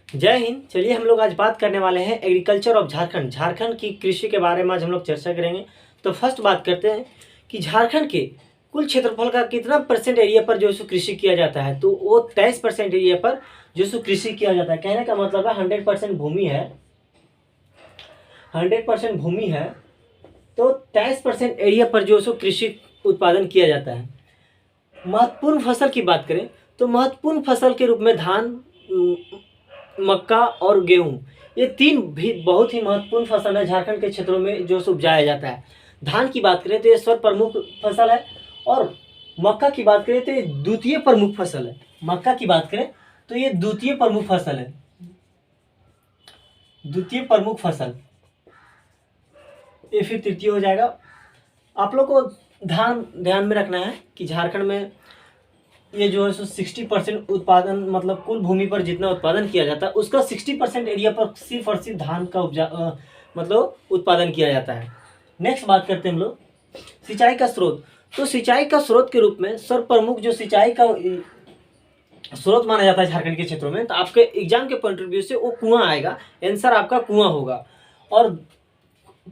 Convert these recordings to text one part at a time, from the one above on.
जय हिंद। चलिए हम लोग आज बात करने वाले हैं एग्रीकल्चर ऑफ झारखंड। झारखंड की कृषि के बारे में आज हम लोग चर्चा करेंगे। तो फर्स्ट बात करते हैं कि झारखंड के कुल क्षेत्रफल का कितना परसेंट एरिया पर जो सो कृषि किया जाता है। तो वो 23% एरिया पर जो सो कृषि किया जाता है। कहने का मतलब है 100% भूमि है, 100% भूमि है, तो 23% एरिया पर जो सो कृषि उत्पादन किया जाता है। महत्वपूर्ण फसल की बात करें तो महत्वपूर्ण फसल के रूप में धान, मक्का और गेहूं, ये तीन भी बहुत ही महत्वपूर्ण फसल है झारखंड के क्षेत्रों में जो सो उपजाया जाता है। धान की बात करें तो ये सर्व प्रमुख फसल है, और मक्का की बात करें तो ये द्वितीय प्रमुख फसल है। मक्का की बात करें तो ये द्वितीय प्रमुख फसल है, द्वितीय प्रमुख फसल। ये फिर तृतीय हो जाएगा। आप लोग को ध्यान में रखना है कि झारखंड में ये जो है सो 60% उत्पादन, मतलब कुल भूमि पर जितना उत्पादन किया जाता है उसका 60% एरिया पर सिर्फ और सिर्फ धान का मतलब उत्पादन किया जाता है। नेक्स्ट बात करते हैं हम लोग सिंचाई का स्रोत। तो सिंचाई का स्रोत के रूप में सर्व प्रमुख जो सिंचाई का स्रोत माना जाता है झारखंड के क्षेत्रों में, तो आपके एग्जाम के पॉइंट ऑफ व्यू से वो कुआं आएगा। आंसर आपका कुआं होगा। और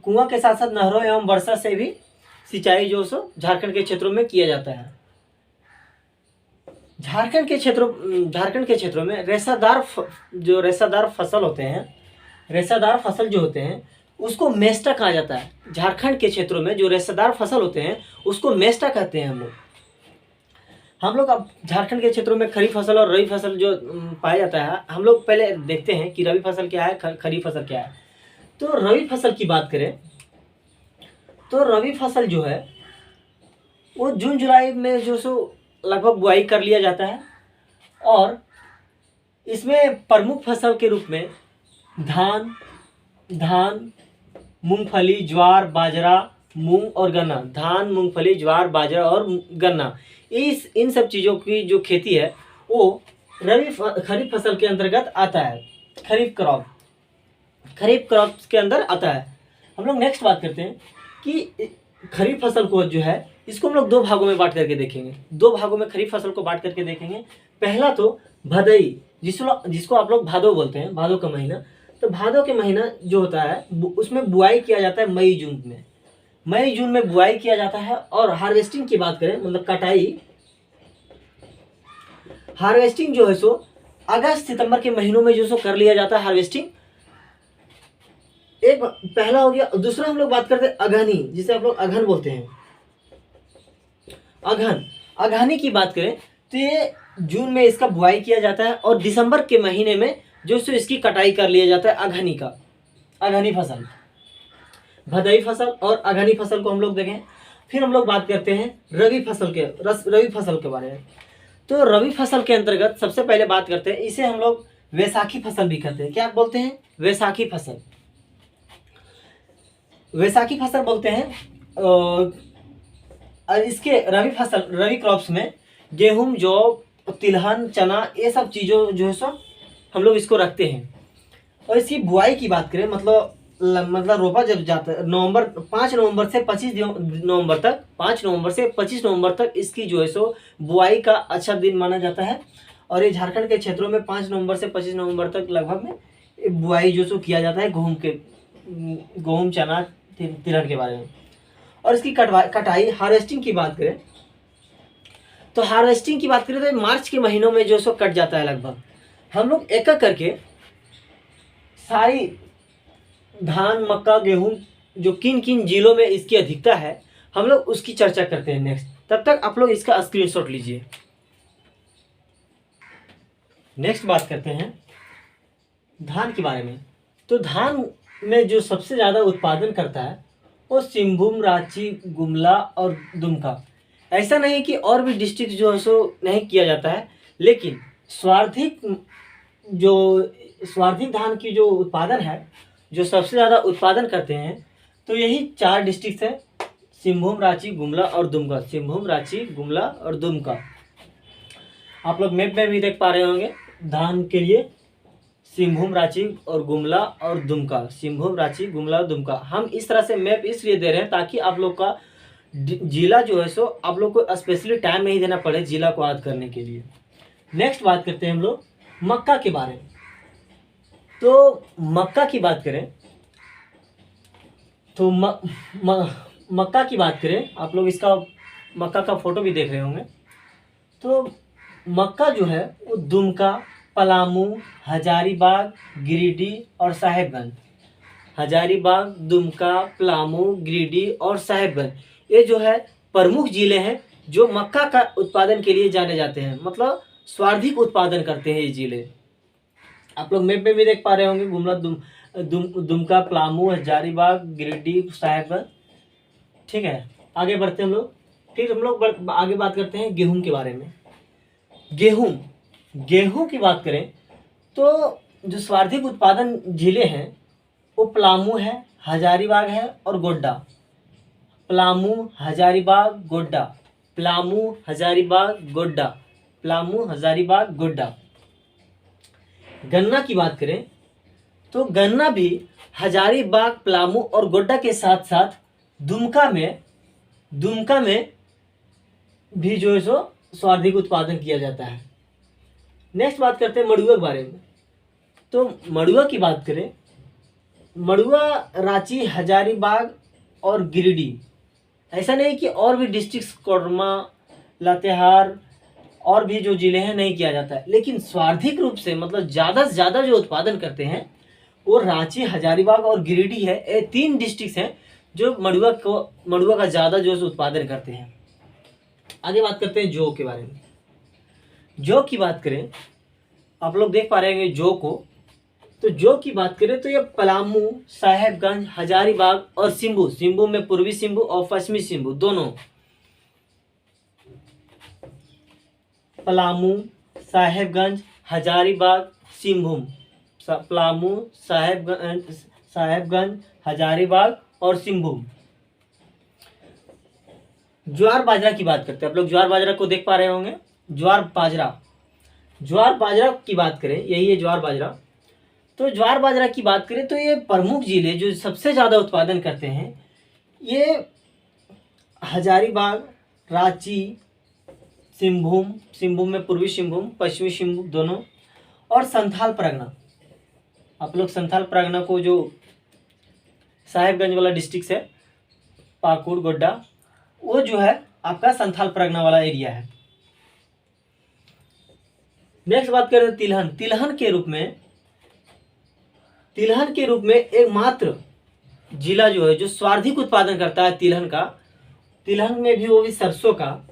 कुआं के साथ साथ नहरों एवं वर्षा से भी सिंचाई जो सो झारखंड के क्षेत्रों में किया जाता है। झारखंड के क्षेत्रों में रेसादार फसल होते हैं, रेसादार फसल जो होते हैं उसको मेस्टा कहा जाता है। झारखंड के क्षेत्रों में जो रेसादार फसल होते हैं उसको मेस्टा कहते हैं हम लोग अब झारखंड के क्षेत्रों में खरीफ फसल और रबी फसल जो पाया जाता है, हम लोग पहले देखते हैं कि रबी फसल क्या है, खरीफ फसल क्या है। तो रबी फसल की बात करें तो रबी फसल जो है वो जून जुलाई में जो सो लगभग बुआई कर लिया जाता है, और इसमें प्रमुख फसल के रूप में धान, मूंगफली, ज्वार, बाजरा, मूंग और गन्ना। धान, मूंगफली, ज्वार, बाजरा और गन्ना, इन सब चीज़ों की जो खेती है वो खरीफ फसल के अंतर्गत आता है। खरीफ क्रॉप के अंदर आता है। हम लोग नेक्स्ट बात करते हैं कि खरीफ फसल को जो है इसको हम लोग दो भागों में बांट करके देखेंगे। दो भागों में खरीफ फसल को बांट करके देखेंगे। पहला तो भदई, जिसको आप लोग भादो बोलते हैं, भादो का महीना। तो भादो के महीना जो होता है उसमें बुआई किया जाता है मई जून में बुआई किया जाता है। और हार्वेस्टिंग की बात करें, मतलब कटाई, हार्वेस्टिंग जो है सो अगस्त सितंबर के महीनों में जो सो कर लिया जाता है हार्वेस्टिंग। एक पहला हो गया। दूसरा हम लोग बात करते हैं अगहनी, जिसे आप लोग अगहन बोलते हैं। अगहनी की बात करें तो ये जून में इसका बुआई किया जाता है, और दिसंबर के महीने में जो सो इसकी कटाई कर लिया जाता है अगहनी फसल। भदई फसल और अगहनी फसल को हम लोग देखें। फिर हम लोग बात करते हैं रबी फसल के बारे में। तो रबी फसल के अंतर्गत सबसे पहले बात करते हैं, इसे हम लोग वैसाखी फसल भी कहते हैं। क्या बोलते हैं? वैसाखी फसल बोलते हैं। और इसके रबी क्रॉप्स में गेहूं, जौ, तिलहन, चना, ये सब चीज़ों जो है सो हम लोग इसको रखते हैं। और इसकी बुआई की बात करें, मतलब रोपा जब जाता है 5 नवंबर से 25 नवंबर तक इसकी जो है सो बुआई का अच्छा दिन माना जाता है। और ये झारखंड के क्षेत्रों में 5 नवंबर से 25 नवंबर तक लगभग में बुआई जो सो किया जाता है गेहूं, चना, तिलहन के बारे में। और इसकी कटाई, हार्वेस्टिंग की बात करें तो मार्च के महीनों में जो सो कट जाता है। लगभग हम लोग एक एक करके सारी धान, मक्का, गेहूं जो किन किन जिलों में इसकी अधिकता है हम लोग उसकी चर्चा करते हैं नेक्स्ट। तब तक आप लोग इसका स्क्रीनशॉट लीजिए। नेक्स्ट बात करते हैं धान के बारे में। तो धान में जो सबसे ज़्यादा उत्पादन करता है वो सिंहभूम, रांची, गुमला और दुमका। ऐसा नहीं कि और भी डिस्ट्रिक्ट जो है सो नहीं किया जाता है, लेकिन स्वार्थिक धान की जो उत्पादन है, जो सबसे ज़्यादा उत्पादन करते हैं, तो यही 4 डिस्ट्रिक्ट है, सिंहभूम, रांची, गुमला और दुमका। सिंहभूम, रांची, गुमला और दुमका। आप लोग मैप में भी देख पा रहे होंगे धान के लिए सिंहभूम, रांची और गुमला और दुमका। सिंहभूम, रांची, गुमला और दुमका। हम इस तरह से मैप इसलिए दे रहे हैं ताकि आप लोग का जिला जो है सो आप लोग को स्पेशली टाइम नहीं देना पड़े जिला को याद करने के लिए। नेक्स्ट बात करते हैं हम लोग मक्का के बारे में। तो मक्का की बात करें तो मक्का की बात करें, आप लोग इसका मक्का का फोटो भी देख रहे होंगे। तो मक्का जो है वो दुमका, पलामू, हजारीबाग, गिरिडीह और साहेबगंज। हजारीबाग, दुमका, पलामू, गिरिडीह और साहेबगंज, ये जो है प्रमुख जिले हैं जो मक्का का उत्पादन के लिए जाने जाते हैं, मतलब सर्वाधिक उत्पादन करते हैं ये जिले। आप लोग मैप में भी देख पा रहे होंगे, गुमला, दुमका, पलामू, हजारीबाग, गिरिडीह, साहेबगंज। ठीक है, आगे बढ़ते हैं हम लोग। फिर हम लोग आगे बात करते हैं गेहूं के बारे में। गेहूं की बात करें तो जो सर्वाधिक उत्पादन जिले हैं वो पलामू है, हजारीबाग है और गोड्डा। पलामू, हजारीबाग, गोड्डा, पलामू, हजारीबाग, गोड्डा, पलामू, हजारीबाग, गोड्डा। गन्ना की बात करें तो गन्ना भी हजारीबाग, पलामू और गोड्डा के साथ साथ दुमका में भी जो है सो सर्वाधिक उत्पादन किया जाता है। नेक्स्ट बात करते हैं मड़ुआ के बारे में। तो मड़ुआ की बात करें, मड़ुआ रांची, हजारीबाग और गिरिडीह, ऐसा नहीं कि और भी डिस्ट्रिक्ट, कोडरमा, लातेहार और भी जो जिले हैं नहीं किया जाता है, लेकिन सर्वाधिक रूप से मतलब ज़्यादा से ज़्यादा जो उत्पादन करते हैं वो रांची, हजारीबाग और गिरिडीह है। ये 3 डिस्ट्रिक्ट हैं जो मड़ुआ का ज़्यादा जो है उत्पादन करते हैं। आगे बात करते हैं जौ के बारे में। जौ की बात करें, आप लोग देख पा रहे हैं जौ को। तो जौ की बात करें तो ये पलामू, साहेबगंज, हजारीबाग और सिंबू में पूर्वी सिंबू और पश्चिमी सिंबू दोनों, पलामू, साहेबगंज, हजारीबाग, सिंहभूम, पलामू, साहेबगंज, हजारीबाग और सिंहभूम। ज्वार बाजरा की बात करते हैं। आप लोग ज्वार बाजरा को देख पा रहे होंगे। ज्वार बाजरा की बात करें, यही है ज्वार बाजरा। तो ज्वार बाजरा की बात करें तो ये प्रमुख जिले जो सबसे ज़्यादा उत्पादन करते हैं ये हजारीबाग, रांची, सिंहभूम में पूर्वी सिंहभूम, पश्चिमी सिंहभूम दोनों, और संथाल परगना। आप लोग संथाल परगना को, जो साहेबगंज वाला डिस्ट्रिक्ट है, पाकुड़, गोड्डा, वो जो है आपका संथाल परगना वाला एरिया है। नेक्स्ट बात करें तिलहन। तिलहन के रूप में एकमात्र जिला जो है जो सर्वाधिक उत्पादन करता है तिलहन में भी वो भी सरसों का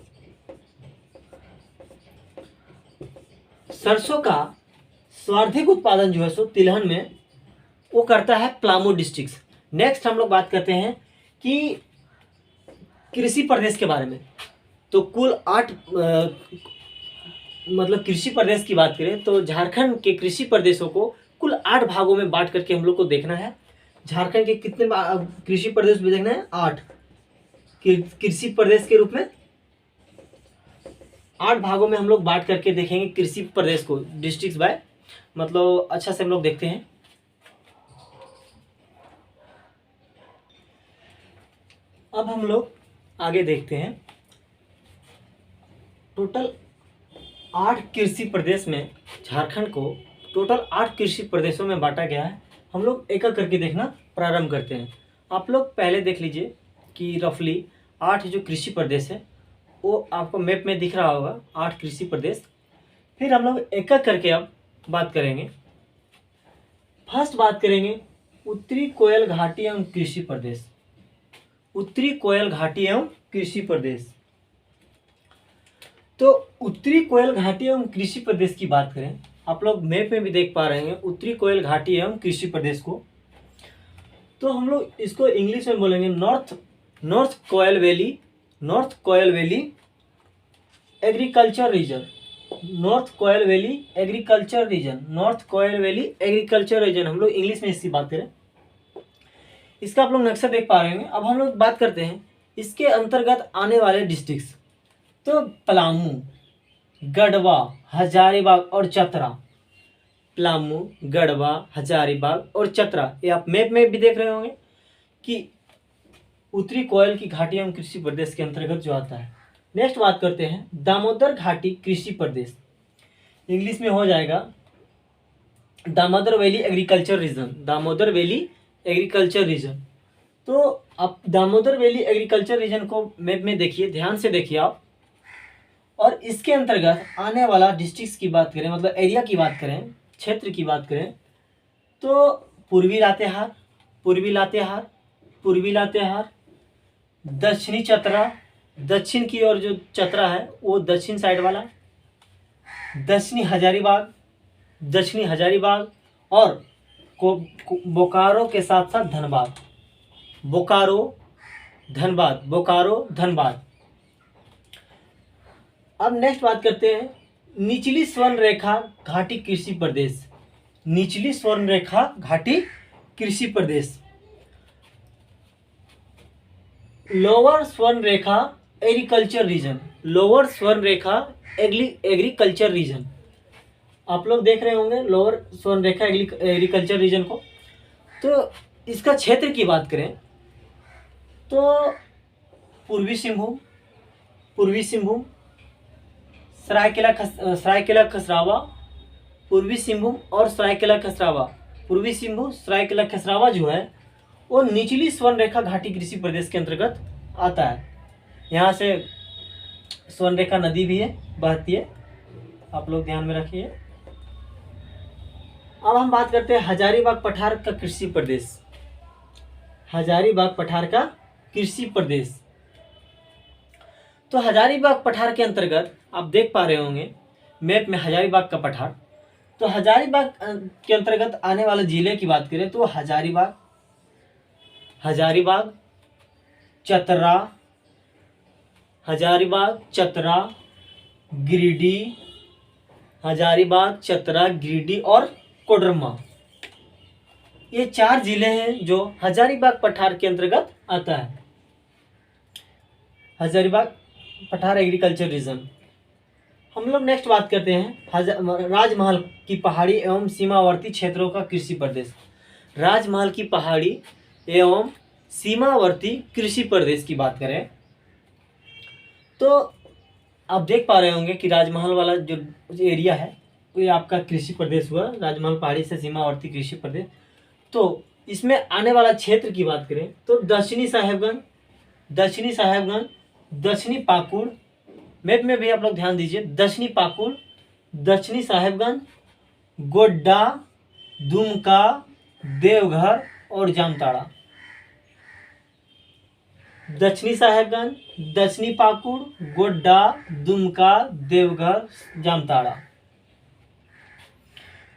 सर्वाधिक उत्पादन जो है सो तिलहन में वो करता है पलामू डिस्ट्रिक्ट। नेक्स्ट हम लोग बात करते हैं कि कृषि प्रदेश के बारे में। तो कुल 8 मतलब कृषि प्रदेश की बात करें तो झारखंड के कृषि प्रदेशों को कुल 8 भागों में बांट करके हम लोग को देखना है। झारखंड के कितने कृषि प्रदेश भी देखना है? 8 कृषि प्रदेश के रूप में 8 भागों में हम लोग बांट करके देखेंगे कृषि प्रदेश को, डिस्ट्रिक्ट बाय, मतलब अच्छा से हम लोग देखते हैं। अब हम लोग आगे देखते हैं। टोटल 8 कृषि प्रदेश में झारखंड को टोटल 8 कृषि प्रदेशों में बांटा गया है। हम लोग एक एक करके देखना प्रारंभ करते हैं। आप लोग पहले देख लीजिए कि रफली 8 जो कृषि प्रदेश है वो आपको मैप में दिख रहा होगा, 8 कृषि प्रदेश। फिर हम लोग एक एक करके अब बात करेंगे। फर्स्ट बात करेंगे उत्तरी कोयल घाटी एवं कृषि प्रदेश। उत्तरी कोयल घाटी एवं कृषि प्रदेश। तो उत्तरी कोयल घाटी एवं कृषि प्रदेश की बात करें, आप लोग मैप में भी देख पा रहे हैं उत्तरी कोयल घाटी एवं कृषि प्रदेश को। तो हम लोग इसको इंग्लिश में बोलेंगे नॉर्थ कोयल वैली एग्रीकल्चर रीजन। नॉर्थ कोयल वैली एग्रीकल्चर रीजन हम लोग इंग्लिश में इसकी बात करें। इसका आप लोग नक्शा देख पा रहे हैं। अब हम लोग बात करते हैं इसके अंतर्गत आने वाले डिस्ट्रिक्ट्स। तो पलामू, गढ़वा, हजारीबाग और चतरा। पलामू, गढ़वा, हजारीबाग और चतरा, ये आप मैप में भी देख रहे होंगे कि उत्तरी कोयल की घाटी एवं कृषि प्रदेश के अंतर्गत जो आता है। नेक्स्ट बात करते हैं दामोदर घाटी कृषि प्रदेश। इंग्लिश में हो जाएगा Damodar valley agriculture region, Damodar valley agriculture region. तो आप दामोदर वैली एग्रीकल्चर रीजन को मैप में देखिए, ध्यान से देखिए आप। और इसके अंतर्गत आने वाला डिस्ट्रिक्ट की बात करें, मतलब एरिया की बात करें, क्षेत्र की बात करें, तो पूर्वी लातेहार, पूर्वी लातेहार, पूर्वी लातेहार, दक्षिणी चतरा, दक्षिण की ओर जो चतरा है वो दक्षिण साइड वाला, दक्षिणी हजारीबाग, दक्षिणी हजारीबाग, और बोकारो के साथ साथ धनबाद, बोकारो धनबाद, बोकारो धनबाद। अब नेक्स्ट बात करते हैं निचली स्वर्ण रेखा घाटी कृषि प्रदेश, निचली स्वर्ण रेखा घाटी कृषि प्रदेश, लोअर स्वर्ण रेखा एग्रीकल्चर रीजन, लोअर स्वर्ण रेखा एग्रीकल्चर रीजन। आप लोग देख रहे होंगे लोअर स्वर्ण रेखा एग्रीकल्चर रीजन को। तो इसका क्षेत्र की बात करें तो पूर्वी सिंहभूम, पूर्वी सिंहभूम, सरायकेला खसरावा, पूर्वी सिंहभूम और सरायकेला खसरावा, पूर्वी सिंहभूम सरायकेला खसरावा जो है वो निचली स्वर्ण रेखा घाटी कृषि प्रदेश के अंतर्गत आता है। यहाँ से स्वर्ण रेखा नदी भी है, बहती है, आप लोग ध्यान में रखिए। अब हम बात करते हैं हजारीबाग पठार का कृषि प्रदेश, हजारीबाग पठार का कृषि प्रदेश। तो हजारीबाग पठार के अंतर्गत आप देख पा रहे होंगे मैप में हजारीबाग का पठार। तो हजारीबाग के अंतर्गत आने वाले जिले की बात करें तो हजारीबाग, हजारीबाग, चतरा, हजारीबाग, चतरा, गिरिडीह, हजारीबाग, चतरा, गिरिडीह और कोडरमा, ये 4 जिले हैं जो हजारीबाग पठार के अंतर्गत आता है, हजारीबाग पठार एग्रीकल्चर रीजन। हम लोग नेक्स्ट बात करते हैं राजमहल की पहाड़ी एवं सीमावर्ती क्षेत्रों का कृषि प्रदेश, राजमहल की पहाड़ी एवं सीमावर्ती कृषि प्रदेश की बात करें तो आप देख पा रहे होंगे कि राजमहल वाला जो एरिया है ये आपका कृषि प्रदेश हुआ, राजमहल पहाड़ी से सीमावर्ती कृषि प्रदेश। तो इसमें आने वाला क्षेत्र की बात करें तो दक्षिणी साहेबगंज, दक्षिणी साहेबगंज, दक्षिणी पाकुड़, मैप में भी आप लोग ध्यान दीजिए, दक्षिणी पाकुड़, दक्षिणी साहेबगंज, गोड्डा, दुमका, देवघर और जामताड़ा, दक्षिणी साहेबगंज, दक्षिणी पाकुड़, गोड्डा, दुमका, देवघर, जामताड़ा।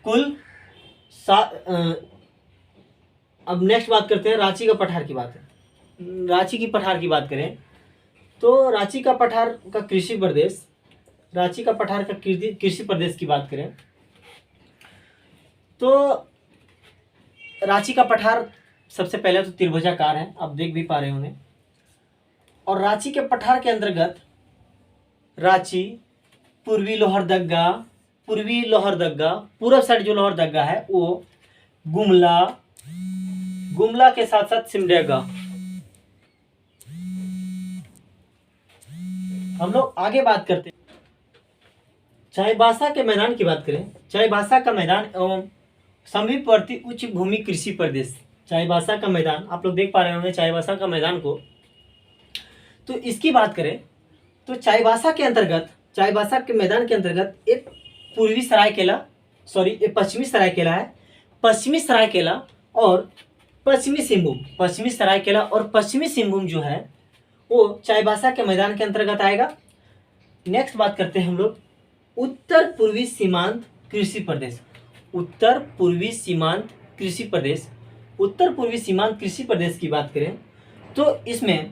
कुल अब नेक्स्ट बात करते हैं रांची का पठार की बात है। रांची की पठार की बात करें तो रांची का पठार का कृषि प्रदेश, रांची का पठार का कृषि प्रदेश की बात करें तो रांची का पठार सबसे पहले तो त्रिभुजाकार है, आप देख भी पा रहे होंगे। और रांची के पठार के अंतर्गत रांची, पूर्वी लोहरदगा, पूर्वी लोहरदगा, पूर्व साइड जो लोहरदगा है वो गुमला, गुमला के साथ साथ सिमडेगा। हम लोग आगे बात करते हैं चाईबासा के मैदान की बात करें, चाईबासा का मैदान एवं समीपवर्ती उच्च भूमि कृषि प्रदेश, चाईबासा का मैदान आप लोग देख पा रहे होंगे चाईबासा का मैदान को। तो इसकी बात करें तो चाईबासा के अंतर्गत, चाईबासा के मैदान के अंतर्गत एक पूर्वी सरायकेला, सॉरी एक पश्चिमी सरायकेला है, पश्चिमी सरायकेला और पश्चिमी सिंहभूम, पश्चिमी सरायकेला और पश्चिमी सिंहभूम जो है वो चाईबासा के मैदान के अंतर्गत आएगा। नेक्स्ट बात करते हैं हम लोग उत्तर पूर्वी सीमांत कृषि प्रदेश, उत्तर पूर्वी सीमांत कृषि प्रदेश। उत्तर पूर्वी सीमांत कृषि प्रदेश की बात करें तो इसमें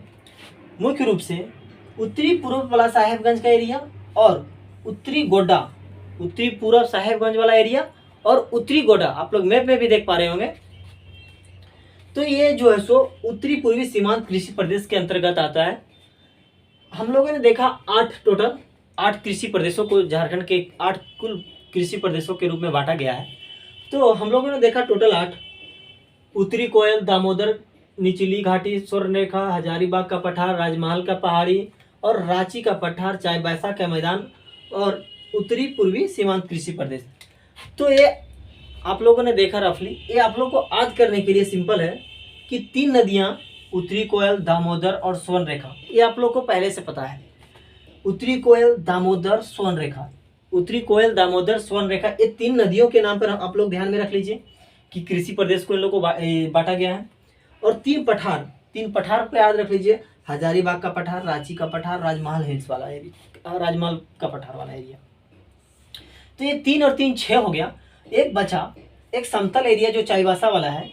मुख्य रूप से उत्तरी पूर्व वाला साहेबगंज का एरिया और उत्तरी गोड्डा, उत्तरी पूर्व साहेबगंज वाला एरिया और उत्तरी गोड्डा आप लोग मैप में भी देख पा रहे होंगे। तो ये जो है सो उत्तरी पूर्वी सीमांत कृषि प्रदेश के अंतर्गत आता है। हम लोगों ने देखा 8 कृषि प्रदेशों को झारखंड के 8 कुल कृषि प्रदेशों के रूप में बांटा गया है। तो हम लोगों ने देखा टोटल 8, उत्तरी कोयल, दामोदर, निचली घाटी, स्वर्णरेखा, हजारीबाग का पठार, राजमहल का पहाड़ी और रांची का पठार, चाईबासा का मैदान और उत्तरी पूर्वी सीमांत कृषि प्रदेश। तो ये आप लोगों ने देखा रफली, ये आप लोग को याद करने के लिए सिंपल है कि 3 नदियां उत्तरी कोयल, दामोदर और स्वर्णरेखा, ये आप लोग को पहले से पता है। उत्तरी कोयल, दामोदर, स्वर्णरेखा, उत्तरी कोयल, दामोदर, स्वर्णरेखा, ये 3 नदियों के नाम पर आप लोग ध्यान में रख लीजिए कि कृषि प्रदेश को इन लोगों को बांटा गया है। और 3 पठार पे याद रख लीजिए, हजारीबाग का पठार, रांची का पठार, राजमहल हिल्स वाला एरिया, राजमहल का पठार वाला एरिया। तो ये 3 और 3 6 हो गया। एक बचा एक समतल एरिया जो चाईबासा वाला है,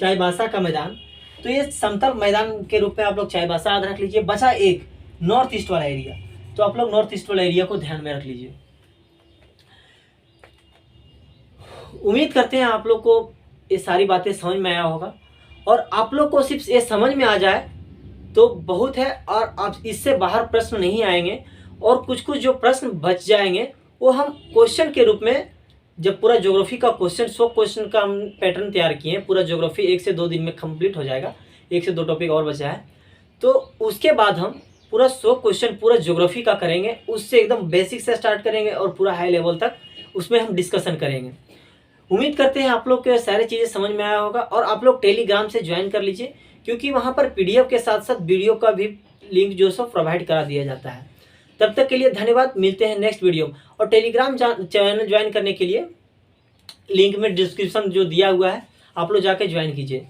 चाईबासा का मैदान। तो ये समतल मैदान के रूप में आप लोग चाईबासा याद रख लीजिए। बचा एक नॉर्थ ईस्ट वाला एरिया, तो आप लोग नॉर्थ ईस्ट वाला एरिया को ध्यान में रख लीजिए। उम्मीद करते हैं आप लोग को ये सारी बातें समझ में आया होगा, और आप लोग को सिर्फ ये समझ में आ जाए तो बहुत है, और अब इससे बाहर प्रश्न नहीं आएंगे, और कुछ कुछ जो प्रश्न बच जाएंगे वो हम क्वेश्चन के रूप में, जब पूरा ज्योग्राफी का क्वेश्चन 100 क्वेश्चन का हम पैटर्न तैयार किए हैं, पूरा ज्योग्राफी 1 से 2 दिन में कंप्लीट हो जाएगा, 1 से 2 टॉपिक और बचा है, तो उसके बाद हम पूरा 100 क्वेश्चन पूरा ज्योग्राफी का करेंगे। उससे एकदम बेसिक से स्टार्ट करेंगे और पूरा हाई लेवल तक उसमें हम डिस्कशन करेंगे। उम्मीद करते हैं आप लोग को सारी चीज़ें समझ में आया होगा, और आप लोग टेलीग्राम से ज्वाइन कर लीजिए, क्योंकि वहाँ पर पीडीएफ के साथ साथ वीडियो का भी लिंक जो सो प्रोवाइड करा दिया जाता है। तब तक के लिए धन्यवाद, मिलते हैं नेक्स्ट वीडियो। और टेलीग्राम चैनल ज्वाइन करने के लिए लिंक में डिस्क्रिप्शन जो दिया हुआ है, आप लोग जाके ज्वाइन कीजिए।